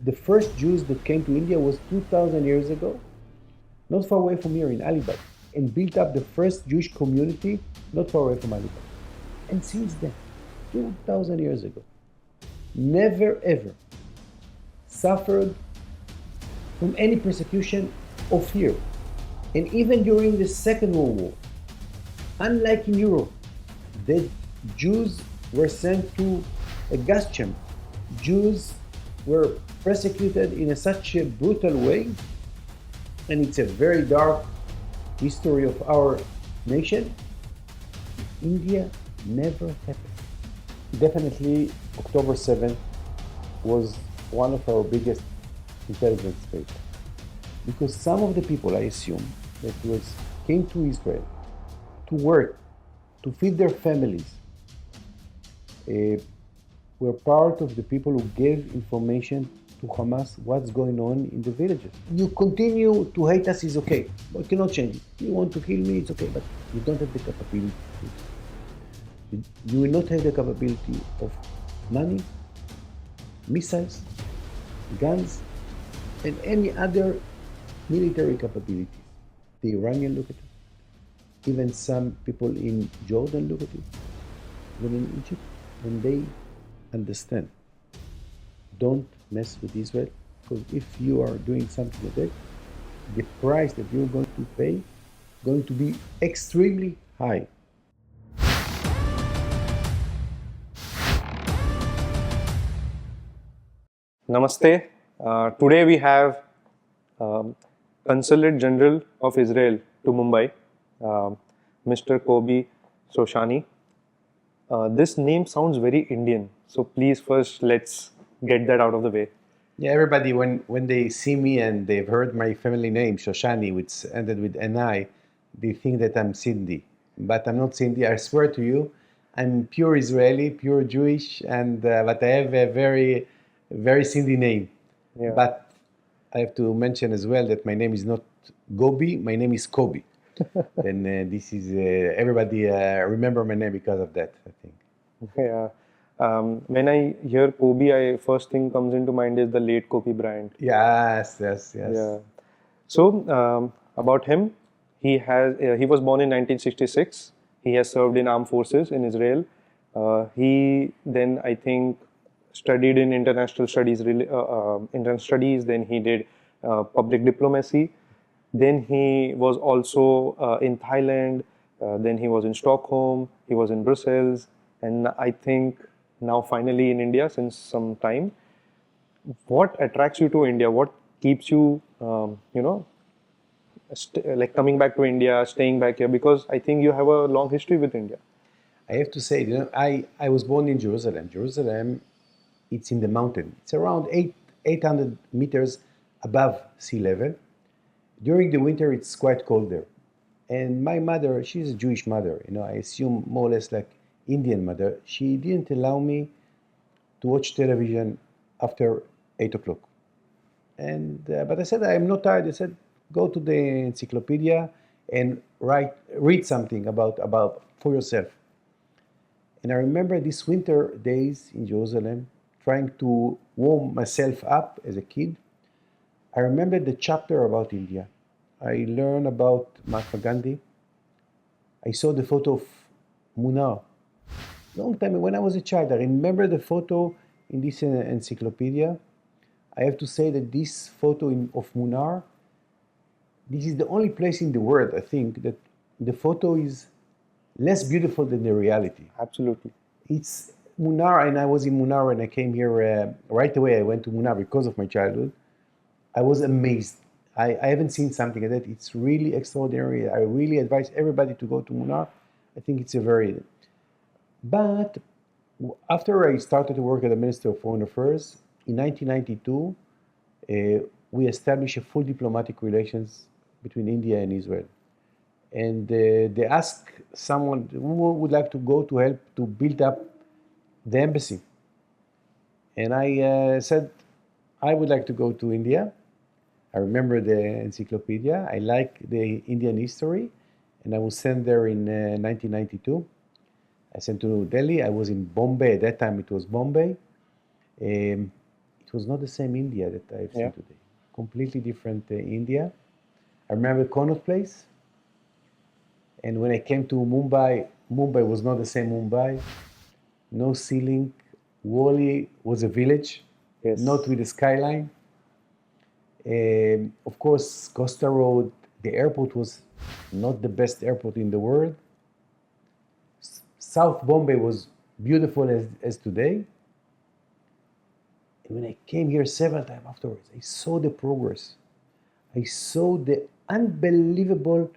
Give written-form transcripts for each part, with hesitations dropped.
The first Jews that came to India was 2,000 years ago, not far away from here in Alibag, and built up the first Jewish community not far away from Alibag. And since then, 2,000 years ago, never ever suffered from any persecution or fear. And even during the Second World War, unlike in Europe, the Jews were sent to a gas chamber. Jews were persecuted in such a brutal way, and it's a very dark history of our nation. India never happened. Definitely, October 7th was one of our biggest intelligence failures. Because some of the people, I assume, that came to Israel to work, to feed their families, were part of the people who gave information to Hamas what's going on in the villages. You continue to hate us is okay, but you cannot change it. You want to kill me, it's okay, but you don't have the capability. You will not have the capability of money, missiles, guns, and any other military capabilities. The Iranians look at it. Even some people in Jordan look at it. Even in Egypt, and they understand. Don't mess with Israel, because if you are doing something like that, the price that you're going to pay is going to be extremely high. Namaste. Today we have um, Consulate General of Israel to Mumbai, Mr. Kobi Shoshani. This name sounds very Indian, so please first let's get that out of the way. Yeah, everybody, when they see me and they've heard my family name, Shoshani, which ended with Ni, they think that I'm Sindhi. But I'm not Sindhi, I swear to you. I'm pure Israeli, pure Jewish, and but I have a very, very Sindhi name. Yeah. But I have to mention as well that my name is not Gobi, my name is Kobi. And this is, everybody remember my name because of that, I think. Yeah. When I hear Kobe, first thing comes into mind is the late Kobe Bryant. Yes. Yeah. So about him, he was born in 1966. He has served in armed forces in Israel. He then I think studied in international studies. Then he did public diplomacy. Then he was also in Thailand. Then he was in Stockholm. He was in Brussels, and I think now finally in India since some time. What attracts you to India? What keeps you, like coming back to India, staying back here? Because I think you have a long history with India. I have to say, I was born in Jerusalem. Jerusalem, it's in the mountain. It's around 800 meters above sea level. During the winter, it's quite cold there. And my mother, she's a Jewish mother, I assume more or less like Indian mother. She didn't allow me to watch television after 8 o'clock. And but I said, I'm not tired. I said, go to the encyclopedia and read something about for yourself. And I remember these winter days in Jerusalem, trying to warm myself up as a kid. I remember the chapter about India. I learned about Mahatma Gandhi. I saw the photo of Munnar. Long time when I was a child, I remember the photo in this encyclopedia. I have to say that this photo of Munnar, this is the only place in the world, I think, that the photo is less beautiful than the reality. Absolutely. It's Munnar, and I was in Munnar when I came here. Right away, I went to Munnar because of my childhood. I was amazed. I haven't seen something like that. It's really extraordinary. I really advise everybody to go to Munnar. I think it's a very... But after I started to work at the Ministry of Foreign Affairs, in 1992, we established a full diplomatic relations between India and Israel. And they asked someone who would like to go to help to build up the embassy. And I said, I would like to go to India. I remember the encyclopedia. I like the Indian history. And I was sent there in 1992. I sent to Delhi. I was in Bombay. At that time, it was Bombay. It it was not the same India that I've seen Yeah. today. Completely different India. I remember Connaught Place, and when I came to Mumbai, Mumbai was not the same Mumbai. No ceiling. Wally was a village, Yes. not with a skyline. Of course, Costa Road, the airport was not the best airport in the world. South Bombay was beautiful as today. And when I came here several times afterwards, I saw the progress. I saw the unbelievable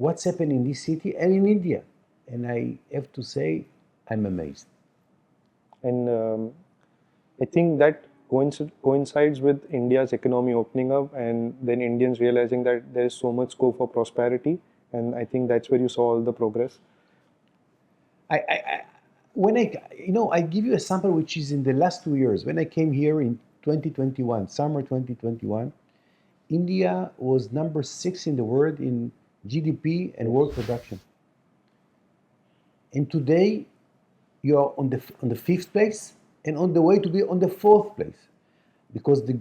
what's happened in this city and in India. And I have to say, I'm amazed. And I think that coincides with India's economy opening up, and then Indians realizing that there is so much scope for prosperity. And I think that's where you saw all the progress. When I give you a sample which is in the last 2 years. When I came here in 2021, summer 2021, India was number 6 in the world in GDP and world production. And today, you are on the 5th place and on the way to be on the 4th place, because the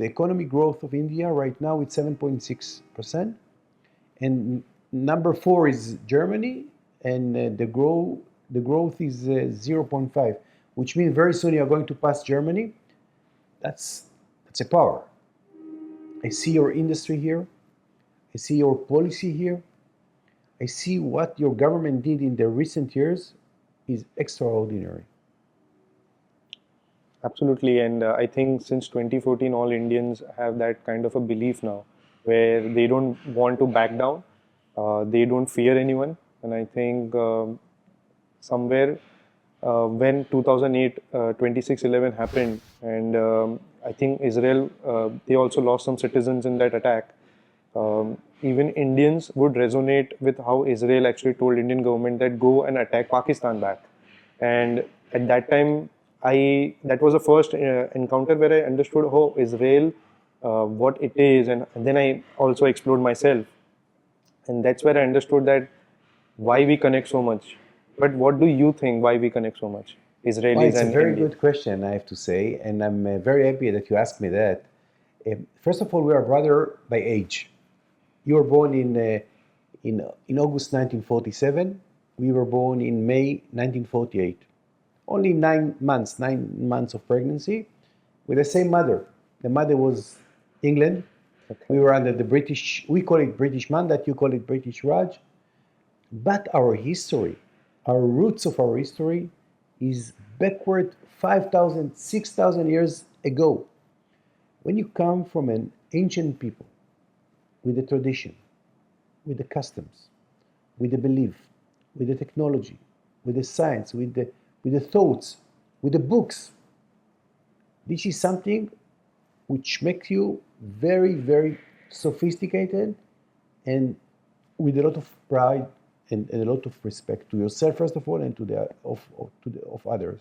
economic growth of India right now is 7.6%, and number 4 is Germany, and the growth is 0.5, which means very soon you are going to pass Germany. That's a power. I see your industry here. I see your policy here. I see what your government did in the recent years is extraordinary. Absolutely, and I think since 2014, all Indians have that kind of a belief now, where they don't want to back down, they don't fear anyone, and I think somewhere when 2008 26/11 happened, and I think Israel, they also lost some citizens in that attack. Even Indians would resonate with how Israel actually told Indian government that go and attack Pakistan back. And at that time, that was the first encounter where I understood how Israel, what it is, and then I also explored myself, and that's where I understood that why we connect so much. But what do you think? Why we connect so much, Israelis Well, it's a and very Indians? good question, I have to say, and I'm very happy that you asked me that. First of all, we are brother by age. You were born in August 1947. We were born in May 1948. Only 9 months of pregnancy, with the same mother. The mother was England. Okay. We were under the British, we call it British Mandat, you call it British Raj. But our history, our roots of our history is backward 5,000, 6,000 years ago. When you come from an ancient people with the tradition, with the customs, with the belief, with the technology, with the science, with the thoughts, with the books, this is something which makes you very, very sophisticated and with a lot of pride and a lot of respect to yourself, first of all, and of others.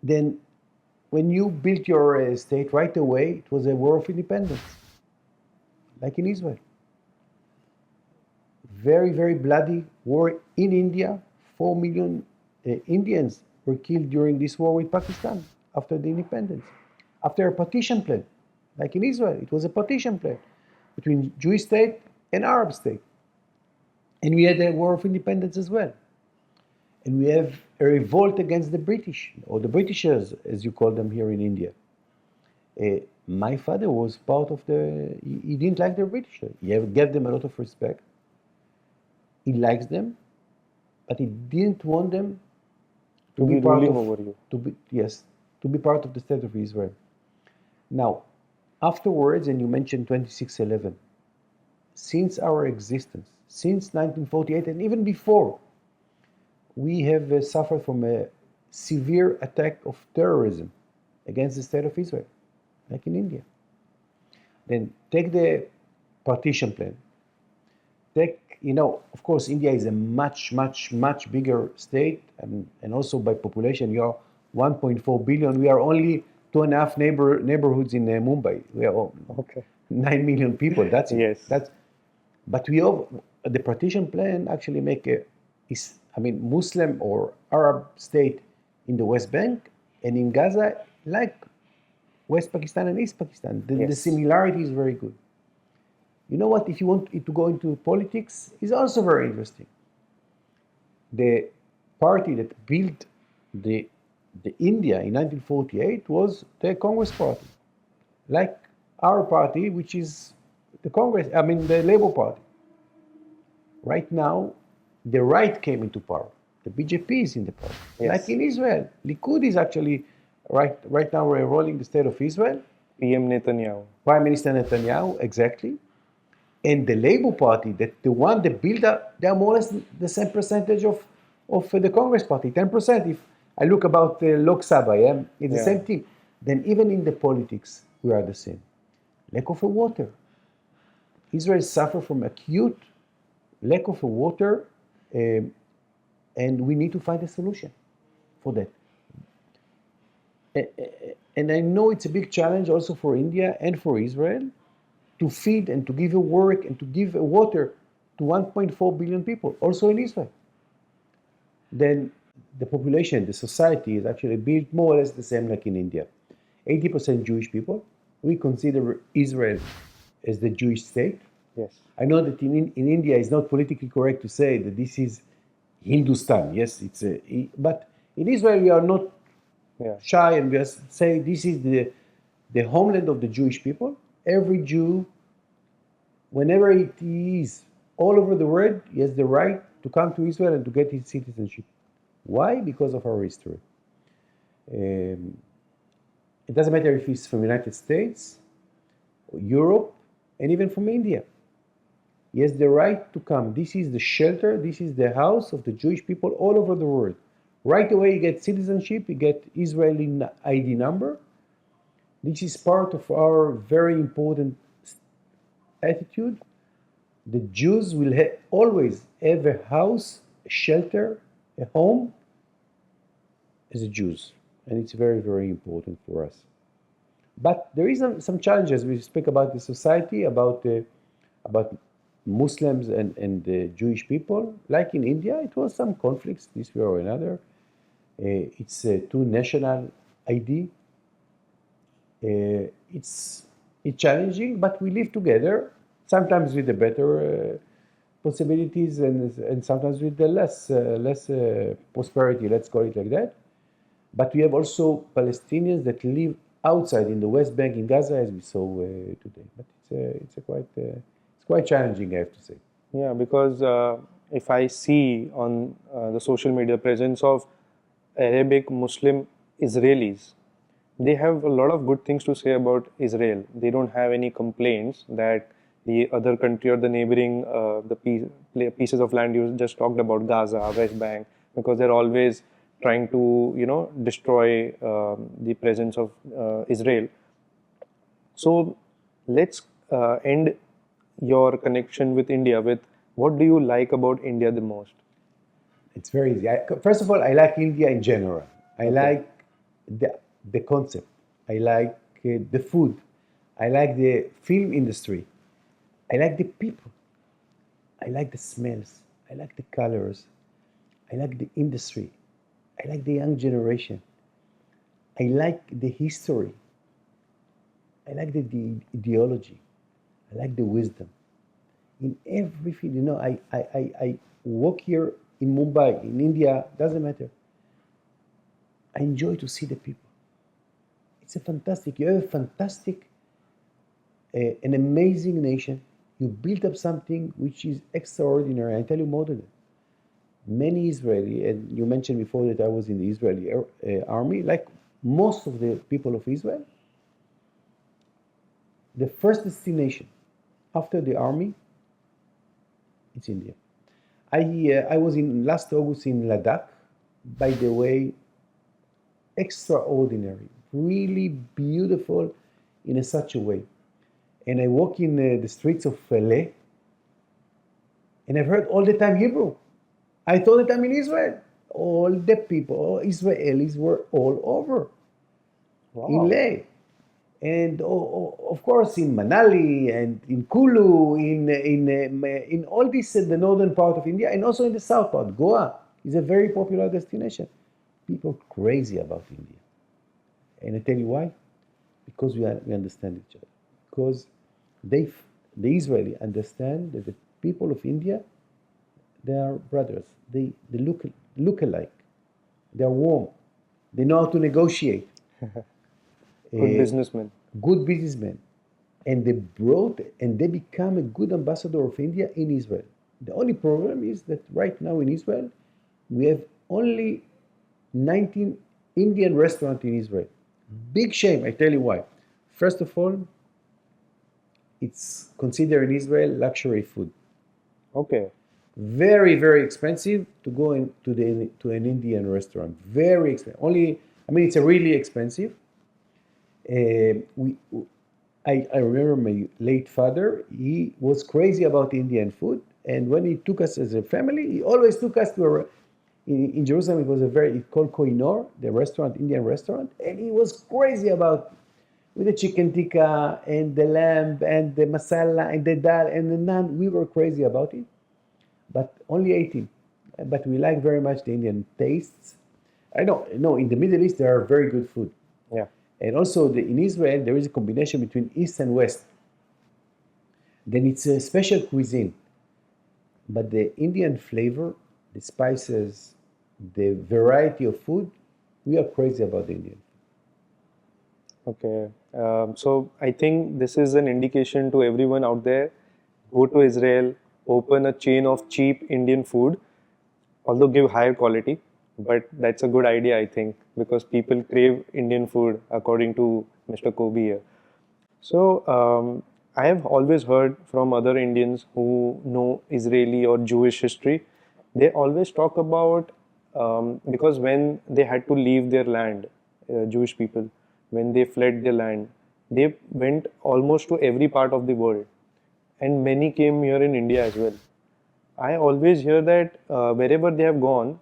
Then, when you built your state right away, it was a war of independence, like in Israel. Very, very bloody war in India. 4 million Indians were killed during this war with Pakistan after the independence. After a partition plan, like in Israel, it was a partition plan between Jewish state and Arab state. And we had a war of independence as well. And we have a revolt against the British, or the Britishers, as you call them here in India. My father was part of he didn't like the British. He gave them a lot of respect. He likes them, but he didn't want them To be part ruling of, over you. to be part of the state of Israel. Now, afterwards, and you mentioned 26/11, since our existence, since 1948 and even before, we have suffered from a severe attack of terrorism against the state of Israel, like in India. Then take the partition plan. Of course, India is a much, much, much bigger state, and also by population, you are 1.4 billion. We are only 2.5 neighborhoods in Mumbai. We are Okay. 9 million people. That's it. Yes. But we have the partition plan actually Muslim or Arab state in the West Bank And in Gaza, like West Pakistan and East Pakistan, the Yes. similarity is very good. You know what? If you want to go into politics, is also very interesting. The party that built the India in 1948 was the Congress Party, like our party, which is the Congress. I mean, the Labour Party. Right now, the right came into power. The BJP is in the power. Yes. Like in Israel, Likud is actually right now ruling the state of Israel. PM Netanyahu. Prime Minister Netanyahu, exactly. And the Labour Party, that the one that built up, they are more or less the same percentage of the Congress Party, 10%. If I look about Lok Sabha, yeah, it's the Yeah. same team. Then even in the politics, we are the same. Lack of water. Israel suffers from acute lack of water, and we need to find a solution for that. And I know it's a big challenge also for India and for Israel to feed and to give a work and to give a water to 1.4 billion people, also in Israel. Then the population, the society is actually built more or less the same like in India. 80% Jewish people. We consider Israel as the Jewish state. Yes. I know that in India it's not politically correct to say that this is Hindustan. Yes, but in Israel we are not Yeah. shy and we just say this is the homeland of the Jewish people. Every Jew, whenever it is all over the world, he has the right to come to Israel and to get his citizenship. Why? Because of our history. It doesn't matter if he's from the United States, or Europe, and even from India. He has the right to come. This is the shelter, this is the house of the Jewish people all over the world. Right away, you get citizenship, you get Israeli ID number. This is part of our very important attitude. The Jews will always have a house, a shelter, a home as a Jews. And it's very, very important for us. But there is some challenges. We speak about the society, about Muslims and the Jewish people. Like in India, it was some conflicts this way or another. It's two national ID. It's challenging, but we live together. Sometimes with the better possibilities, and sometimes with the less prosperity. Let's call it like that. But we have also Palestinians that live outside in the West Bank in Gaza, as we saw today. But it's quite challenging, I have to say. Yeah, because if I see on the social media presence of Arabic Muslim Israelis, they have a lot of good things to say about Israel. They don't have any complaints that the other country or the neighboring pieces of land you just talked about, Gaza, West Bank, because they're always trying to destroy the presence of Israel. So let's end your connection with India with what do you like about India the most? It's very easy. First of all, I like India in general. I like the concept. I like the food. I like the film industry. I like the people. I like the smells. I like the colors. I like the industry. I like the young generation. I like the history. I like the ideology. I like the wisdom. In every field, I work here in Mumbai, in India, doesn't matter. I enjoy to see the people. It's you have a fantastic, an amazing nation. You built up something which is extraordinary. I tell you more than that. Many Israeli, and you mentioned before that I was in the Israeli army, like most of the people of Israel, the first destination after the army, it's India. I was in last August in Ladakh, by the way, extraordinary, really beautiful in such a way. And I walk in the streets of Leh, and I've heard all the time Hebrew. I thought that I'm in Israel. All the people, all Israelis were all over in Leh. And of course in Manali and in Kulu, in all this, the northern part of India, and also in the south part. Goa is a very popular destination. People crazy about India. And I tell you why? Because we understand each other. Because they, the Israeli understand that the people of India, they are brothers. They look alike. They are warm. They know how to negotiate. Good businessman. Good businessmen. And they brought and they become a good ambassador of India in Israel. The only problem is that right now in Israel, we have only 19 Indian restaurants in Israel. Big shame, I tell you why. First of all, it's considered in Israel luxury food. Okay. Very, very expensive to go to an Indian restaurant. Very expensive. It's a really expensive. We, I remember my late father. He was crazy about Indian food, and when he took us as a family, he always took us to in Jerusalem. It was it's called Koinor, the restaurant, Indian restaurant, and he was crazy about with the chicken tikka and the lamb and the masala and the dal and the naan. We were crazy about it, but only 18. But we like very much the Indian tastes. I don't know. In the Middle East, there are very good food. Yeah. And also in Israel, there is a combination between East and West. Then it's a special cuisine. But the Indian flavor, the spices, the variety of food, we are crazy about the Indian. Okay. So I think this is an indication to everyone out there. Go to Israel, open a chain of cheap Indian food, although give higher quality. But that's a good idea, I think, because people crave Indian food, according to Mr. Kobe here. So I have always heard from other Indians who know Israeli or Jewish history, they always talk about because when they had to leave their land, Jewish people, when they fled their land, they went almost to every part of the world, and many came here in India as well. I always hear that wherever they have gone,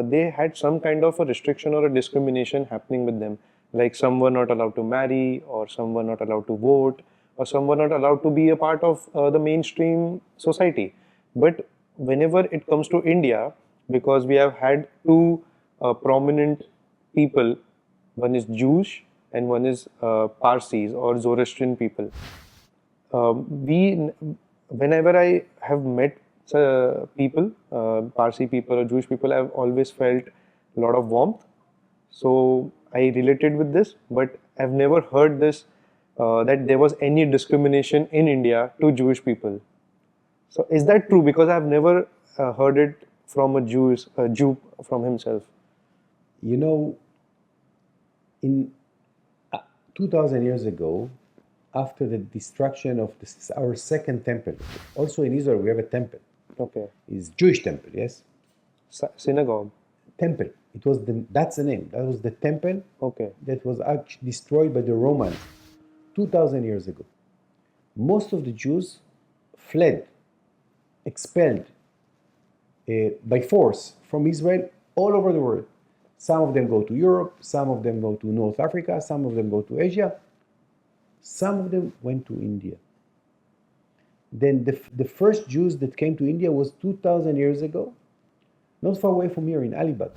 they had some kind of a restriction or a discrimination happening with them. Like some were not allowed to marry, or some were not allowed to vote, or some were not allowed to be a part of the mainstream society. But whenever it comes to India, because we have had two prominent people, one is Jewish and one is Parsis or Zoroastrian people. We whenever I have met people, Parsi people or Jewish people, I've always felt a lot of warmth. So I related with this, but I've never heard this that there was any discrimination in India to Jewish people. So is that true? Because I've never heard it from a Jew from himself. You know, in 2,000 years ago, after the destruction of our second temple, also in Israel we have a temple. Okay. It's Jewish temple, yes? Synagogue. Temple. That's the name. That was the temple Okay. that was actually destroyed by the Romans 2,000 years ago. Most of the Jews fled, expelled by force from Israel all over the world. Some of them go to Europe, some of them go to North Africa, some of them go to Asia, some of them went to India. Then the first Jews that came to India was 2,000 years ago, not far away from here in Alibag.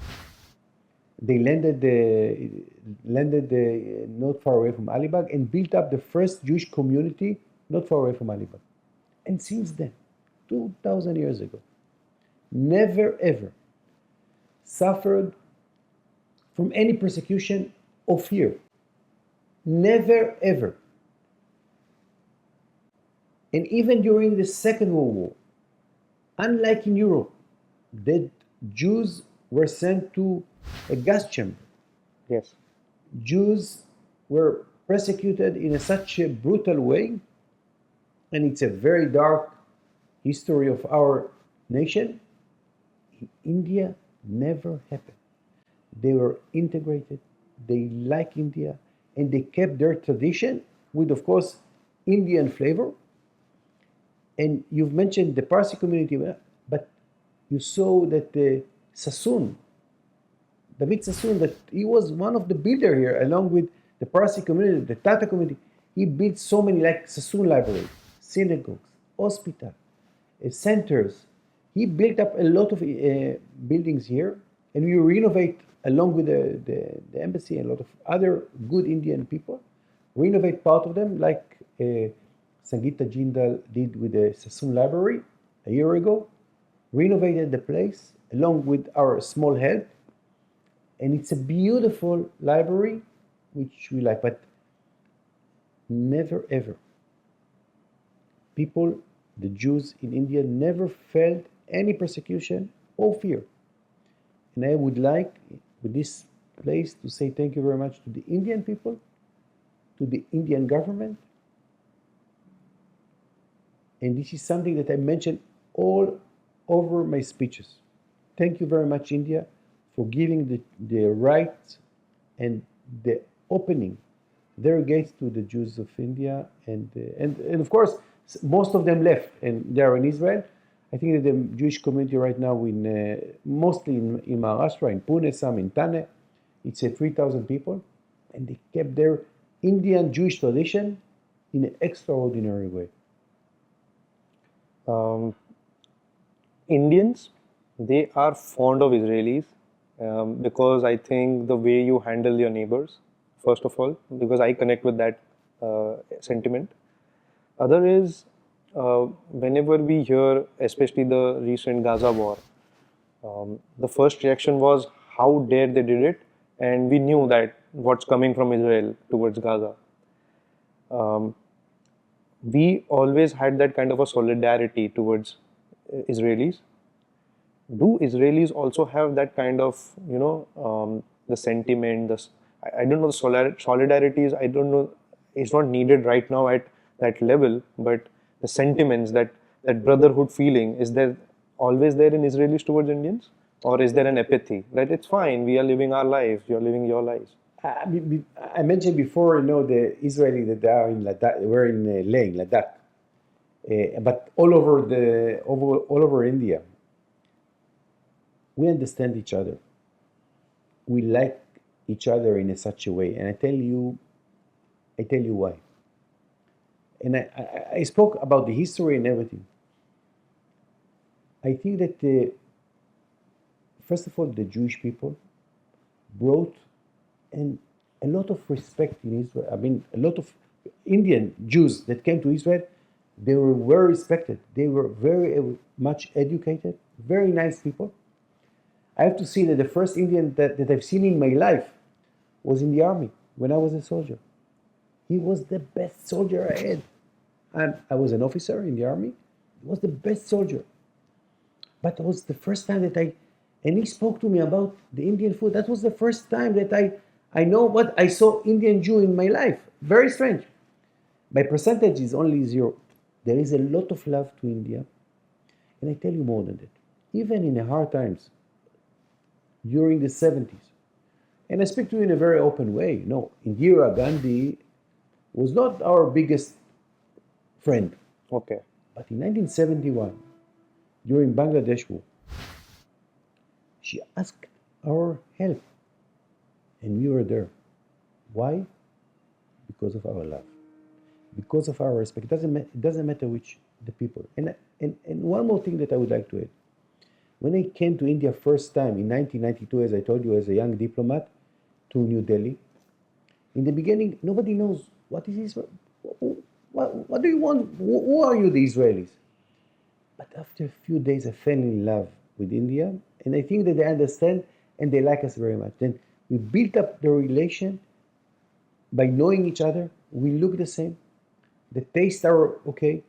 They landed not far away from Alibag and built up the first Jewish community not far away from Alibag. And since then, 2,000 years ago, never ever suffered from any persecution or fear. Never ever. And even during the Second World War, unlike in Europe, the Jews were sent to a gas chamber. Yes. Jews were persecuted in such a brutal way, and it's a very dark history of our nation. In India, never happened. They were integrated, they like India, and they kept their tradition with, of course, Indian flavor. And you've mentioned the Parsi community, but you saw that Sassoon, David Sassoon, that he was one of the builders here, along with the Parsi community, the Tata community. He built so many, like Sassoon Library, synagogues, hospitals, centers. He built up a lot of buildings here, and we renovate along with the embassy and a lot of other good Indian people, renovate part of them, like Sangeeta Jindal did with the Sassoon Library a year ago, renovated the place along with our small help. And it's a beautiful library, which we like, but never ever. People, the Jews in India, never felt any persecution or fear. And I would like, with this place, to say thank you very much to the Indian people, to the Indian government. And this is something that I mention all over my speeches. Thank you very much, India, for giving the right and the opening their gates to the Jews of India. And of course, most of them left and they are in Israel. I think that the Jewish community right now, mostly in Maharashtra, in Pune, some in Thane, it's 3,000 people, and they kept their Indian Jewish tradition in an extraordinary way. Indians, they are fond of Israelis because I think the way you handle your neighbors, first of all, because I connect with that sentiment. Other is whenever we hear, especially the recent Gaza war, the first reaction was how dare they did it, and we knew that what's coming from Israel towards Gaza. We always had that kind of a solidarity towards Israelis. Do Israelis also have that kind of, the sentiment, I don't know, the solidarity is, I don't know, it's not needed right now at that level, but the sentiments, that brotherhood feeling, is there always there in Israelis towards Indians? Or is there an apathy that it's fine, we are living our lives, you're living your lives? I mentioned before, the Israeli that they are in Ladakh, we're in Leh, in Ladakh, but all over India, we understand each other. We like each other in such a way, and I tell you why. And I spoke about the history and everything. I think that first of all, the Jewish people brought and a lot of respect in Israel. I mean, a lot of Indian Jews that came to Israel, they were very respected. They were very much educated, very nice people. I have to say that the first Indian that I've seen in my life was in the army when I was a soldier. He was the best soldier I had. I was an officer in the army. He was the best soldier. But it was the first time and he spoke to me about the Indian food. That was the first time that I know what I saw Indian Jew in my life. Very strange. My percentage is only 0. There is a lot of love to India. And I tell you more than that. Even in the hard times, during the 70s, and I speak to you in a very open way. No, Indira Gandhi was not our biggest friend. Okay. But in 1971, during Bangladesh war, she asked our help. And we were there. Why? Because of our love. Because of our respect. It doesn't matter which the people. And one more thing that I would like to add. When I came to India first time in 1992, as I told you, as a young diplomat to New Delhi, in the beginning, nobody knows what is Israel. What do you want? Who are you, the Israelis? But after a few days, I fell in love with India, and I think that they understand and they like us very much. Then we built up the relation by knowing each other. We look the same. The tastes are okay.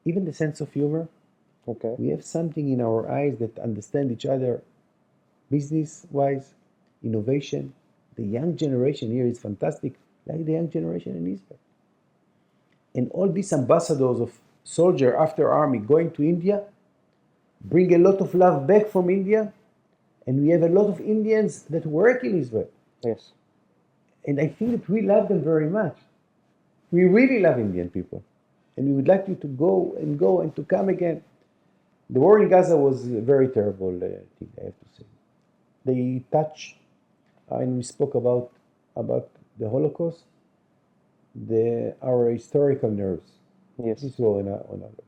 Even the sense of humor. Okay. We have something in our eyes that understand each other business-wise, innovation. The young generation here is fantastic, like the young generation in Israel. And all these ambassadors of soldier after army going to India bring a lot of love back from India, and we have a lot of Indians that work in Israel. Yes. And I think that we love them very much. We really love Indian people. And we would like you to go and to come again. The war in Gaza was a very terrible thing, I have to say. They touched, and we spoke about the Holocaust, our historical nerves. Yes. This war on other.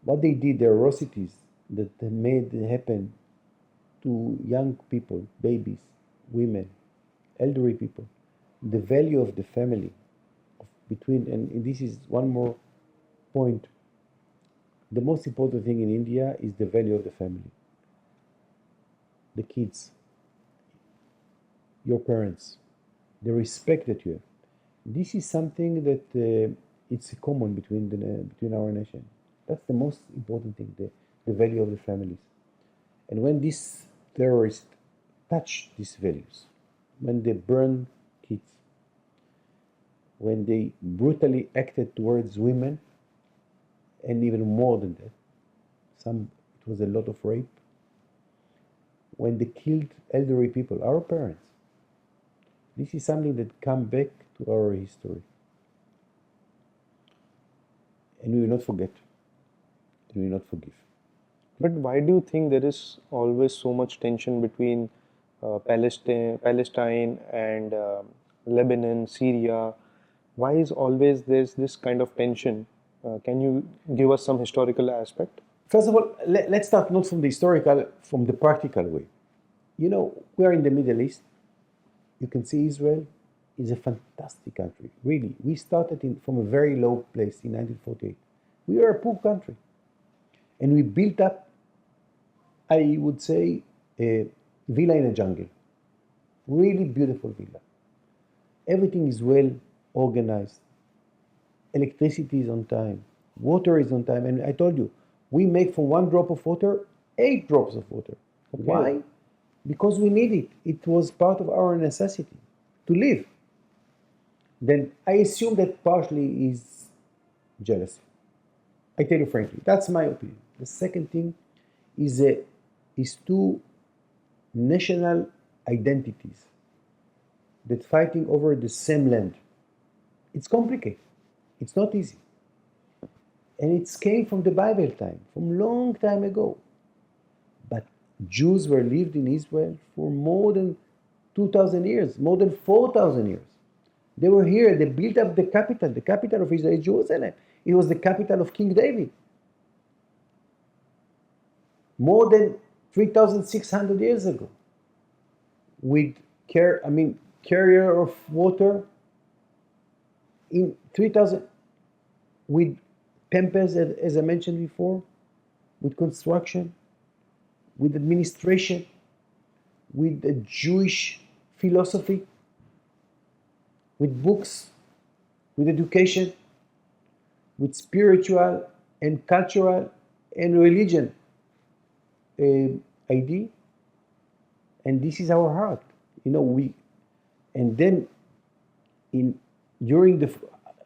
What they did, the atrocities that they made happen to young people, babies, women, elderly people, the value of the family, and this is one more point. The most important thing in India is the value of the family, the kids, your parents, the respect that you have. This is something that it's common between our nation. That's the most important thing, the value of the families. And when these terrorists touch these values, when they burn kids, when they brutally acted towards women, and even more than that, it was a lot of rape. When they killed elderly people, our parents, this is something that comes back to our history. And we will not forget. We will not forgive. But why do you think there is always so much tension between Palestine and Lebanon, Syria? Why is always there's this kind of tension? Can you give us some historical aspect? First of all, let's start not from the historical, from the practical way. You know, we are in the Middle East. You can see Israel is a fantastic country. Really, we started from a very low place in 1948. We were a poor country. And we built up, I would say, a villa in a jungle. Really beautiful villa. Everything is well organized. Electricity is on time. Water is on time. And I told you, we make from 1 drop of water 8 drops of water. Okay. Why? Because we need it. It was part of our necessity to live. Then I assume that partially is jealousy. I tell you frankly, that's my opinion. The second thing is two national identities that fighting over the same land. It's complicated. It's not easy. And it came from the Bible time, from long time ago. But Jews were lived in Israel for more than 2,000 years, more than 4,000 years. They were here, they built up the capital of Israel is Jerusalem. It was the capital of King David. More than 3,600 years ago. With carrier of water in 3,000, with temples, as I mentioned before, with construction, with administration, with a Jewish philosophy, with books, with education, with spiritual and cultural and religion ID. And this is our heart. You know, and then during in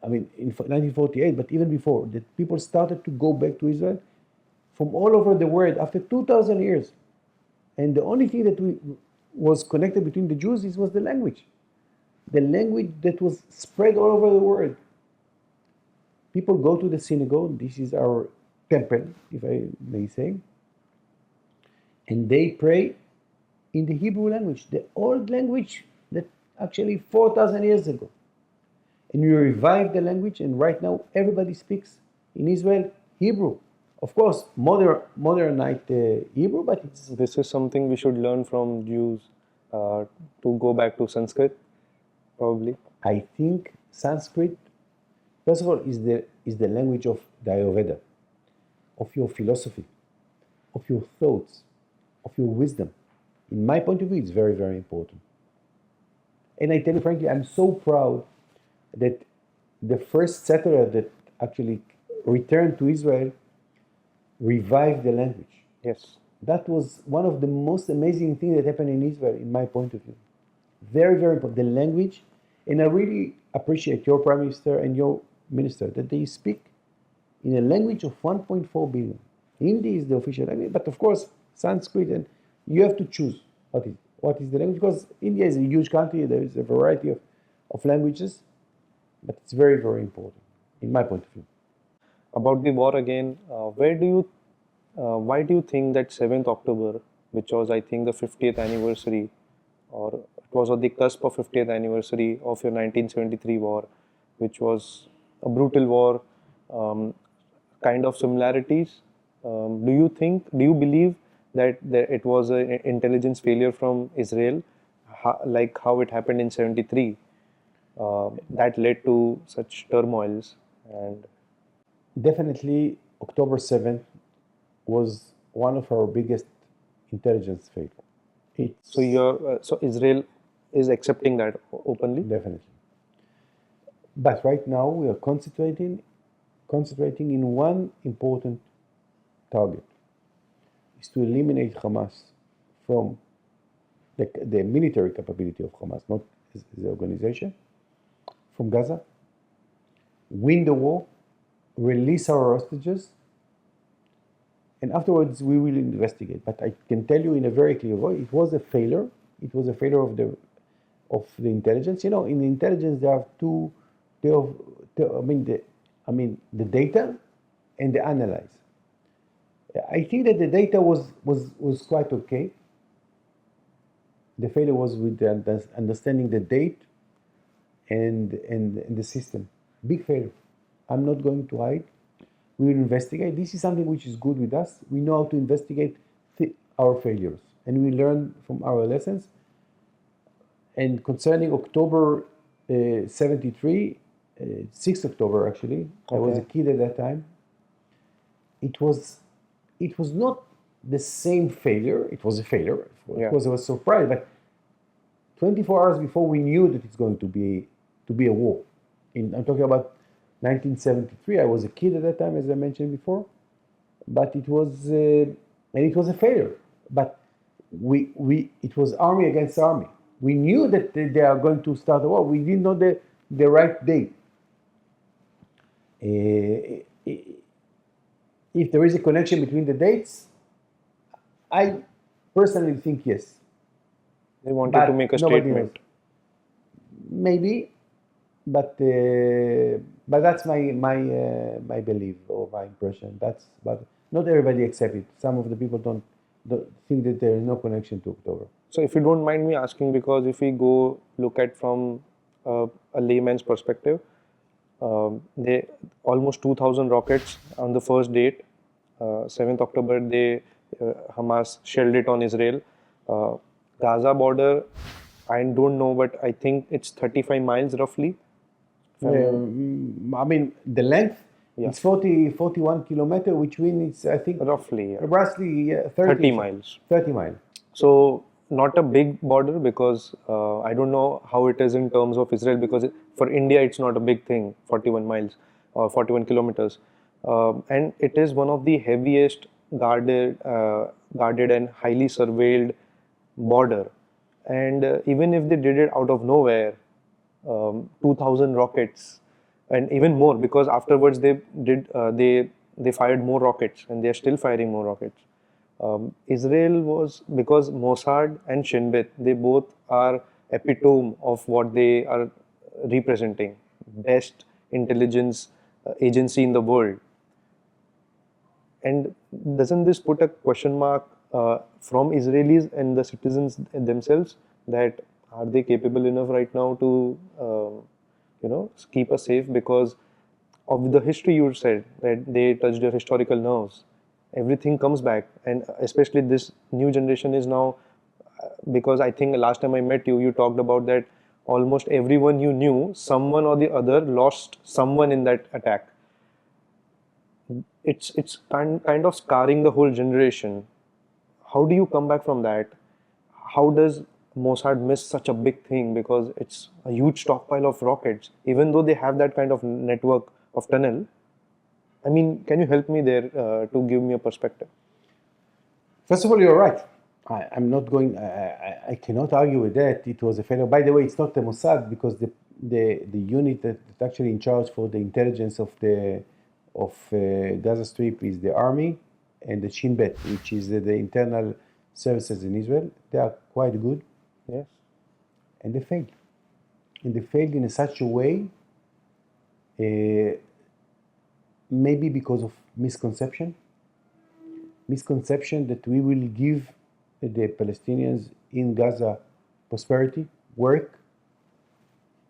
1948, but even before, that people started to go back to Israel from all over the world after 2,000 years. And the only thing that was connected between the Jews was the language. The language that was spread all over the world. People go to the synagogue, this is our temple, if I may say, and they pray in the Hebrew language, the old language that actually 4,000 years ago. And we revived the language, and right now everybody speaks in Israel Hebrew. Of course, modernized Hebrew, but it's... This is something we should learn from Jews, to go back to Sanskrit, probably. I think Sanskrit, first of all, is the language of the Ayurveda, of your philosophy, of your thoughts, of your wisdom. In my point of view, it's very, very important. And I tell you frankly, I'm so proud that the first settler that actually returned to Israel revived the language. Yes. That was one of the most amazing things that happened in Israel, in my point of view. Very, very important. The language, and I really appreciate your Prime Minister and your Minister that they speak in a language of 1.4 billion. Hindi is the official language, but of course, Sanskrit, and you have to choose what is the language, because India is a huge country, there is a variety of languages, but it's very, very important, in my point of view. About the war again, why do you think that 7th October, which was I think the 50th anniversary, or it was on the cusp of 50th anniversary of your 1973 war, which was a brutal war, kind of similarities. Do you believe that it was an intelligence failure from Israel, like how it happened in 73, that led to such turmoils. And Definitely, October 7th was one of our biggest intelligence failure. It's so Israel is accepting that openly. definitely. But right now we are concentrating in one important target, is to eliminate Hamas from the military capability of Hamas, not as the organization, from Gaza, win the war, release our hostages, and afterwards we will investigate. But I can tell you in a very clear way, it was a failure. It was a failure of the intelligence. You know, in intelligence there are two. I mean the data and the analyze. I think that the data was quite okay. The failure was with the understanding the date and the system. Big failure. I'm not going to hide. We will investigate. This is something which is good with us. We know how to investigate our failures, and we learn from our lessons. And concerning October 73, 6th October actually, I was a kid at that time. It was not the same failure. It was a failure. Of course, I was surprised, but 24 hours before we knew that it's going to be a war. I'm talking about 1973. I was a kid at that time, as I mentioned before, but it was a failure. But it was army against army. We knew that they are going to start a war. We didn't know the right date. If there is a connection between the dates, I personally think yes. They wanted to make a statement. Maybe, but that's my belief or my impression. But not everybody accepts it. Some of the people don't think that there is no connection to October. So if you don't mind me asking, because if we go look at from a layman's perspective, they almost 2,000 rockets on the first date, 7th October, Hamas shelled it on Israel. Gaza border, I don't know, but I think it's 35 miles roughly. I mean, the length, it's 41 kilometers, which means, I think, roughly 30 miles. 30 miles. So, not a big border, because I don't know how it is in terms of Israel, because for India, it's not a big thing, 41 miles or 41 kilometers. And it is one of the heaviest guarded and highly surveilled border. And even if they did it out of nowhere, 2,000 rockets, and even more, because afterwards they fired more rockets, and they are still firing more rockets. Israel was, because Mossad and Shin Bet, they both are epitome of what they are representing, best intelligence agency in the world. And doesn't this put a question mark from Israelis and the citizens themselves, that are they capable enough right now to keep us safe? Because of the history you said, that they touched their historical nerves. Everything comes back, and especially this new generation is now, because I think last time I met you, you talked about that almost everyone you knew, someone or the other lost someone in that attack. It's kind of scarring the whole generation. How do you come back from that? How does Mossad miss such a big thing? Because it's a huge stockpile of rockets, even though they have that kind of network of tunnel. I mean, can you help me there to give me a perspective? First of all, you're right. I'm not going. I cannot argue with that. It was a failure. By the way, it's not the Mossad, because the unit that's actually in charge for the intelligence of Gaza Strip is the army, and the Shin Bet, which is the internal services in Israel. They are quite good. Yes. And they failed. And they failed in such a way, maybe because of misconception that we will give the Palestinians in Gaza prosperity, work,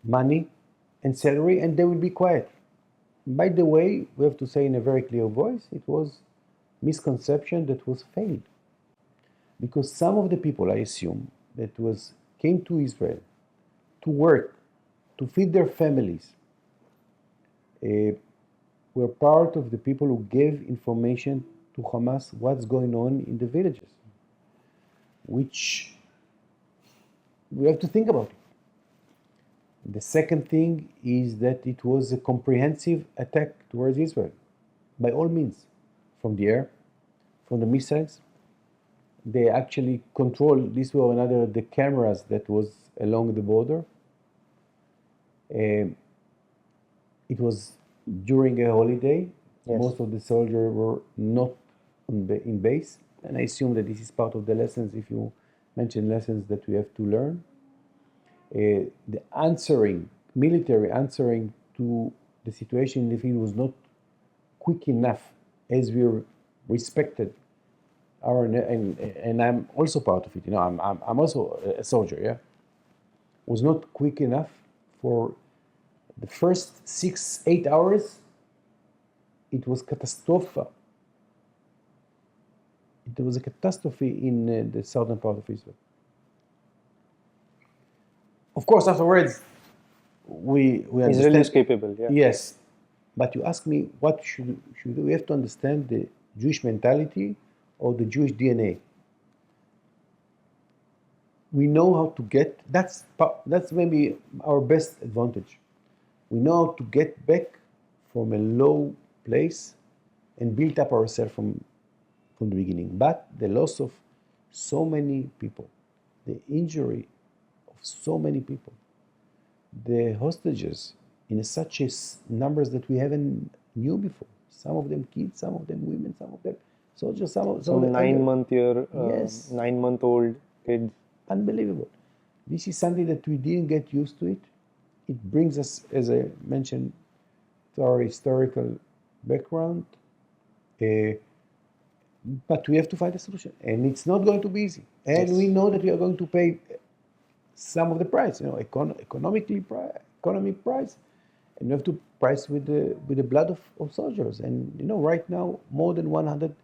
money, and salary, and they will be quiet. By the way, we have to say in a very clear voice, it was misconception that was failed. because some of the people, I assume, that came to Israel to work, to feed their families, were part of the people who gave information to Hamas what's going on in the villages, which we have to think about it. The second thing is that it was a comprehensive attack towards Israel, by all means, from the air, from the missiles. They actually controlled, this way or another, the cameras that was along the border. It was during a holiday. Yes. Most of the soldiers were not in base, and I assume that this is part of the lessons, if you mention lessons that we have to learn. The military answering to the situation in the field was not quick enough, as we respected our, and I'm also part of it. You know, I'm also a soldier. Yeah, was not quick enough for the first 6-8 hours. It was catastrophe. It was a catastrophe in the southern part of Israel. Of course, afterwards, we Israel understand. is capable, yeah. Yes, but you ask me, what should we have to understand the Jewish mentality or the Jewish DNA? We know how to get. That's maybe our best advantage. We know how to get back from a low place and build up ourselves from the beginning. But the loss of so many people, the injury of so many people, the hostages in such numbers that we haven't knew before. Some of them kids, some of them women, some of them soldiers, some of them 9-month-old kids. Unbelievable. This is something that we didn't get used to it. It brings us, as I mentioned, to our historical background. But we have to find a solution, and it's not going to be easy. And Yes. we know that we are going to pay some of the price, economic price, and we have to price with the blood of soldiers. And right now, more than 100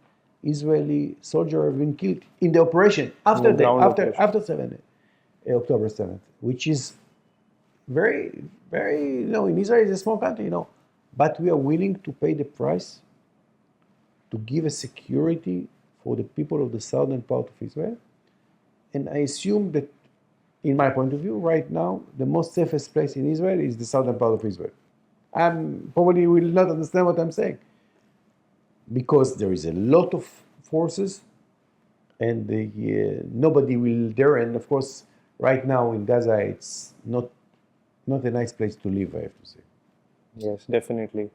Israeli soldiers have been killed in the operation after operation. after October 7th, which is very, very, in Israel is a small country, but we are willing to pay the price to give a security for the people of the southern part of Israel. And I assume that, in my point of view, right now, the most safest place in Israel is the southern part of Israel. I probably will not understand what I'm saying, because there is a lot of forces, and nobody will dare. And of course, right now in Gaza, it's not a nice place to live, I have to say. Yes, definitely.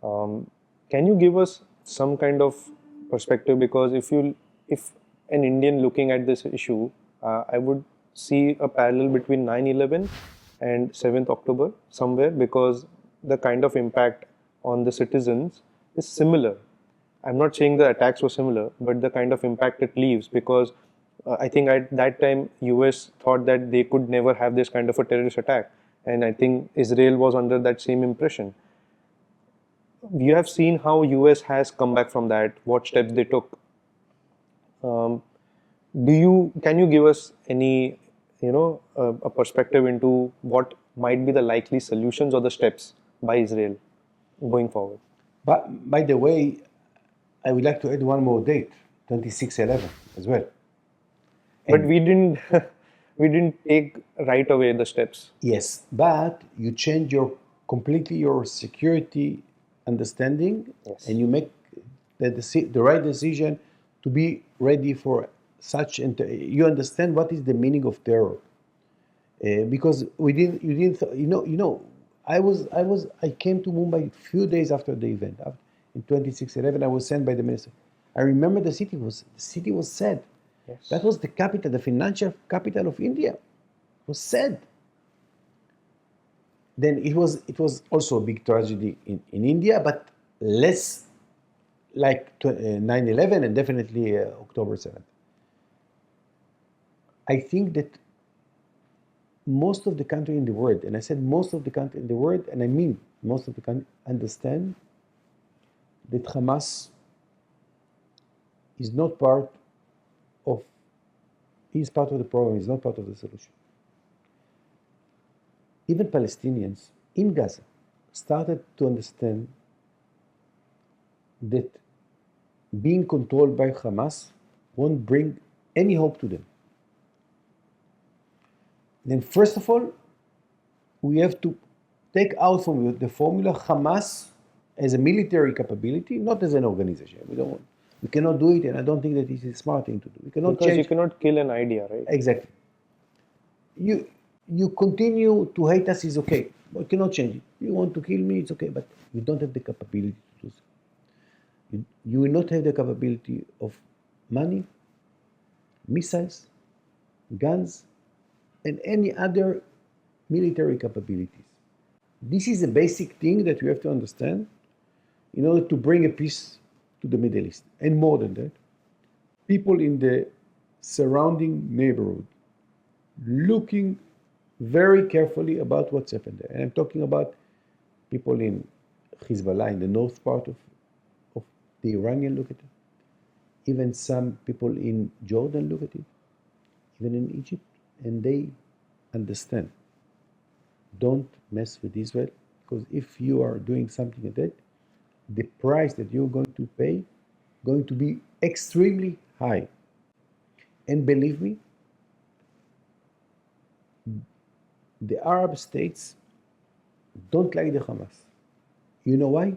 Can you give us some kind of perspective? Because if an Indian looking at this issue, I would see a parallel between 9/11 and 7th October somewhere, because the kind of impact on the citizens is similar. I'm not saying the attacks were similar, but the kind of impact it leaves, because I think at that time US thought that they could never have this kind of a terrorist attack, and I think Israel was under that same impression. You have seen how US has come back from that, what steps they took. Can you give us any a perspective into what might be the likely solutions or the steps by Israel going forward? But by the way, I would like to add one more date, 26/11 as well. But we didn't we didn't take right away the steps. Yes, but you change completely your security understanding. Yes. And you make the right decision to be ready for such. You understand what is the meaning of terror, because I came to Mumbai a few days after the event. In 26/11, I was sent by the minister. I remember the city was sad. Yes. That was the capital, the financial capital of India. It was sad. Then it was also a big tragedy in India, but less like 9/11 and definitely October 7th. I think that most of the country in the world, and I said most of the country in the world, and I mean most of the country, understand that Hamas is not part of He's part of the problem, he's not part of the solution. Even Palestinians in Gaza started to understand that being controlled by Hamas won't bring any hope to them. Then, first of all, we have to take out from the formula Hamas as a military capability, not as an organization. We cannot do it, and I don't think that this is a smart thing to do. We cannot Because change. you cannot kill an idea, right? Exactly. You continue to hate us is okay, but you cannot change it. You want to kill me, it's okay, but you don't have the capability to do so. You will not have the capability of money, missiles, guns, and any other military capabilities. This is a basic thing that you have to understand in order to bring a peace to the Middle East. And more than that, people in the surrounding neighborhood looking very carefully about what's happened there. And I'm talking about people in Hezbollah, in the north part of the Iranian look at it. Even some people in Jordan look at it, even in Egypt, and they understand. Don't mess with Israel, because if you are doing something like that, the price that you're going to pay going to be extremely high. And believe me, the Arab states don't like the Hamas. You know why?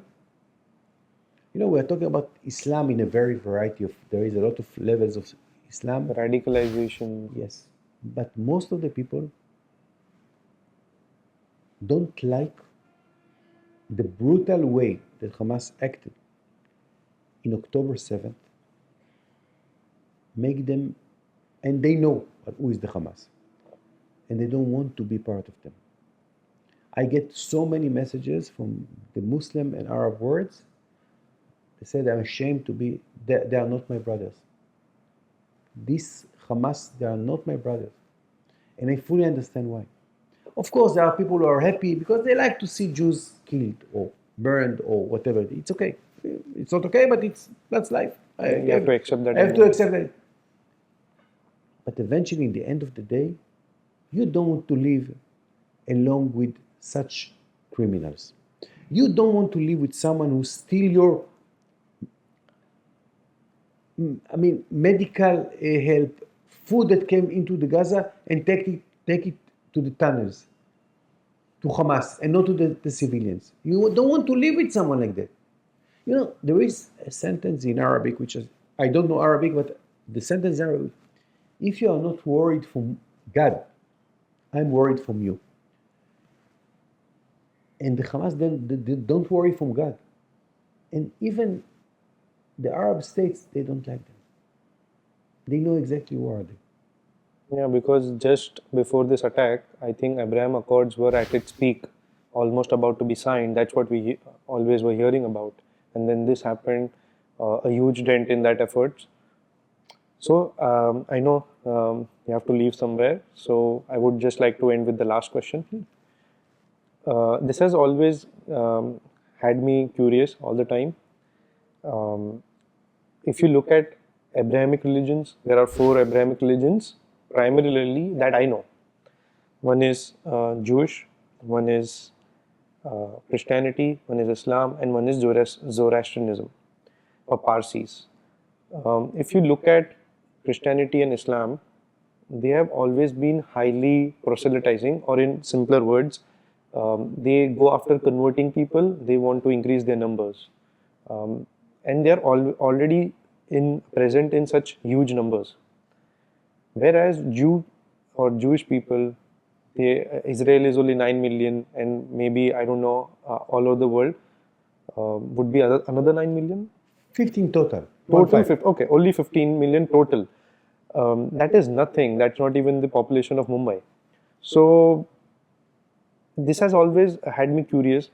We're talking about Islam in a very variety of, there is a lot of levels of Islam. Radicalization. Yes, but most of the people don't like the brutal way that Hamas acted in October 7th, make them, and they know who is the Hamas, and they don't want to be part of them. I get so many messages from the Muslim and Arab worlds. They said, I'm ashamed to be, they are not my brothers. This Hamas, they are not my brothers. And I fully understand why. Of course, there are people who are happy because they like to see Jews killed or burned or whatever. It's okay. It's not okay, but that's life. You have to accept that. I have to accept that. But eventually, in the end of the day, you don't want to live along with such criminals. You don't want to live with someone who steal your, medical help, food that came into the Gaza and take it to the tunnels, to Hamas, and not to the civilians. You don't want to live with someone like that. There is a sentence in Arabic, which is, I don't know Arabic, but the sentence in Arabic, if you are not worried from God, I'm worried from you. And the Hamas, then they don't worry from God. And even the Arab states, they don't like them. They know exactly who are they. Yeah, because just before this attack, I think Abraham Accords were at its peak, almost about to be signed. That's what we always were hearing about. And then this happened, a huge dent in that effort. So I know you have to leave somewhere. So I would just like to end with the last question. This has always had me curious all the time. If you look at Abrahamic religions, there are 4 Abrahamic religions, primarily that I know. One is Jewish, one is Christianity, one is Islam, and one is Zoroastrianism or Parsis. If you look at Christianity and Islam, they have always been highly proselytizing, or in simpler words, they go after converting people. They want to increase their numbers, and they are already present in such huge numbers. Whereas Jewish people, Israel is only 9 million, and maybe, I don't know, all over the world would be another 9 million? 15 total. Okay, only 15 million total. That is nothing. That's not even the population of Mumbai. So this has always had me curious.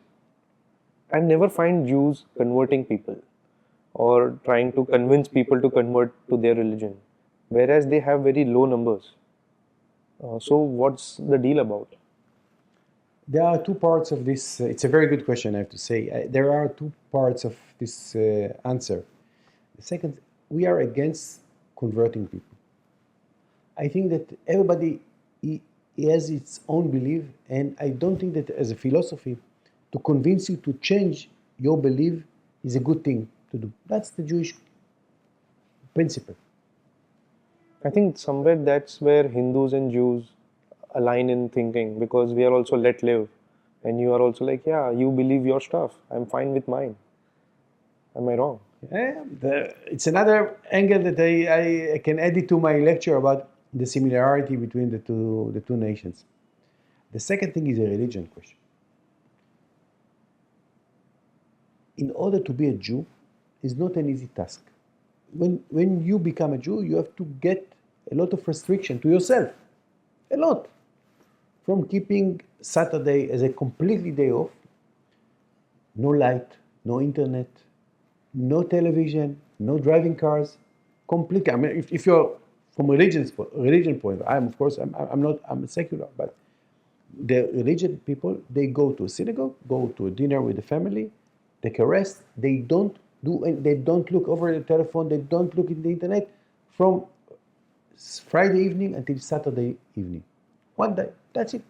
I never find Jews converting people or trying to convince people to convert to their religion, whereas they have very low numbers. So what's the deal about? There are 2 parts of this. It's a very good question, I have to say. There are 2 parts of this answer. The second, we are against converting people. I think that everybody he has its own belief, and I don't think that as a philosophy, to convince you to change your belief is a good thing to do. That's the Jewish principle. I think somewhere that's where Hindus and Jews align in thinking, because we are also let live. And you are also like, yeah, you believe your stuff. I'm fine with mine. Am I wrong? Yeah, it's another angle that I can add it to my lecture about the similarity between the two nations. The second thing is a religion question. In order to be a Jew is not an easy task. When you become a Jew, you have to get a lot of restriction to yourself. A lot. From keeping Saturday as a completely day off, no light, no internet, no television, no driving cars, completely. I mean, if you're from religion point, I'm secular, but the religion people, they go to a synagogue, go to a dinner with the family, take a rest. They don't look over the telephone, they don't look in the internet from Friday evening until Saturday evening. One day, that's it.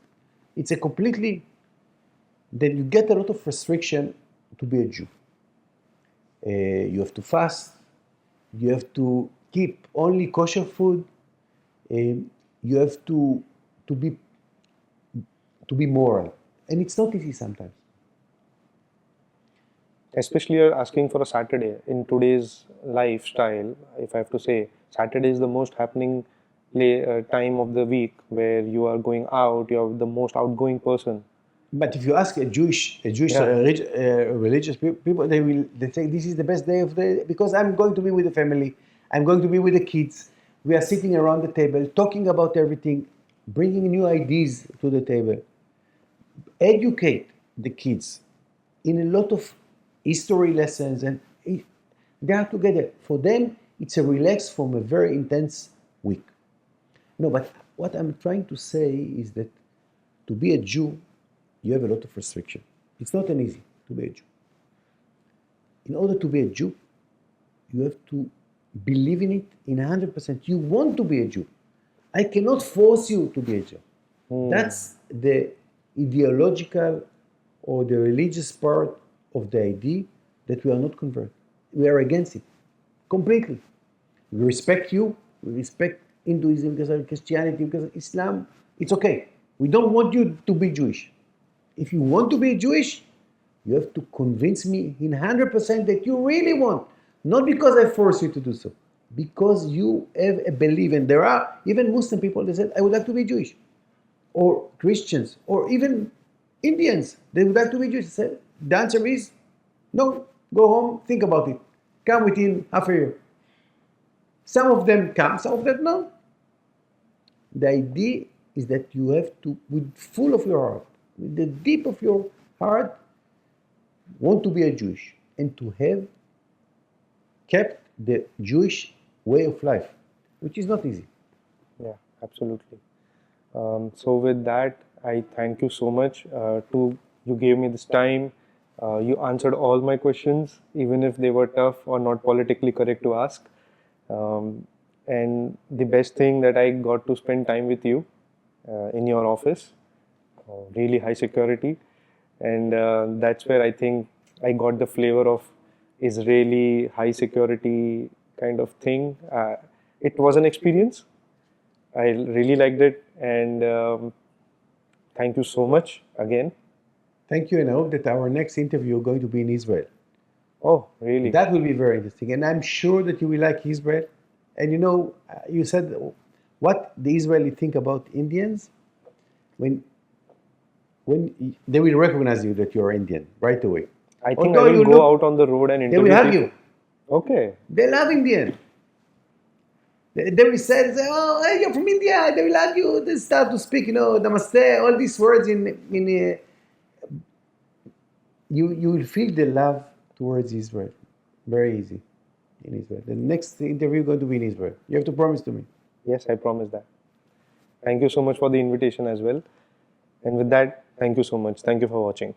It's a completely. Then you get a lot of restriction to be a Jew. You have to fast. You have to keep only kosher food. You have to be moral, and it's not easy sometimes. Especially you're asking for a Saturday. In today's lifestyle, if I have to say, Saturday is the most happening time of the week where you are going out, you're the most outgoing person. But if you ask a Jewish Yeah. religious people, they say this is the best day of the because I'm going to be with the family, I'm going to be with the kids. We are sitting around the table, talking about everything, bringing new ideas to the table. Educate the kids in a lot of history lessons, and they are together. For them, it's a relax from a very intense week. No, but what I'm trying to say is that to be a Jew, you have a lot of restriction. It's not an easy to be a Jew. In order to be a Jew, you have to believe in it in 100%. You want to be a Jew. I cannot force you to be a Jew. That's the ideological or the religious part of the idea that we are not converted. We are against it completely. We respect you. We respect Hinduism because of Christianity, because of Islam. It's okay. We don't want you to be Jewish. If you want to be Jewish, you have to convince me in 100% that you really want. Not because I force you to do so. Because you have a belief. And there are even Muslim people that said, I would like to be Jewish. Or Christians. Or even Indians. They would like to be Jewish. I said, the answer is, no. Go home, think about it. Come within half a year. Some of them come, some of them no. The idea is that you have to, with full of your heart, with the deep of your heart, want to be a Jewish and to have kept the Jewish way of life, which is not easy. Yeah, absolutely. So with that, I thank you so much. You gave me this time. You answered all my questions, even if they were tough or not politically correct to ask. And the best thing that I got to spend time with you in your office, really high security, and that's where I think I got the flavor of Israeli high security kind of thing. It was an experience. I really liked it, and thank you so much again. Thank you, and I hope that our next interview is going to be in Israel. Oh, really? That will be very interesting, and I'm sure that you will like Israel. And you know, you said what the Israeli think about Indians when they will recognize you that you're Indian right away. I think Although I will you go look- out on the road and They interview will hug people. you. Okay. They love Indian. They will say, "Oh, hey, you're from India." They will hug you. They start to speak, namaste, all these words you will feel the love towards Israel. Very easy in Israel. The next interview is going to be in Israel. You have to promise to me. Yes, I promise that. Thank you so much for the invitation as well. And with that, thank you so much. Thank you for watching.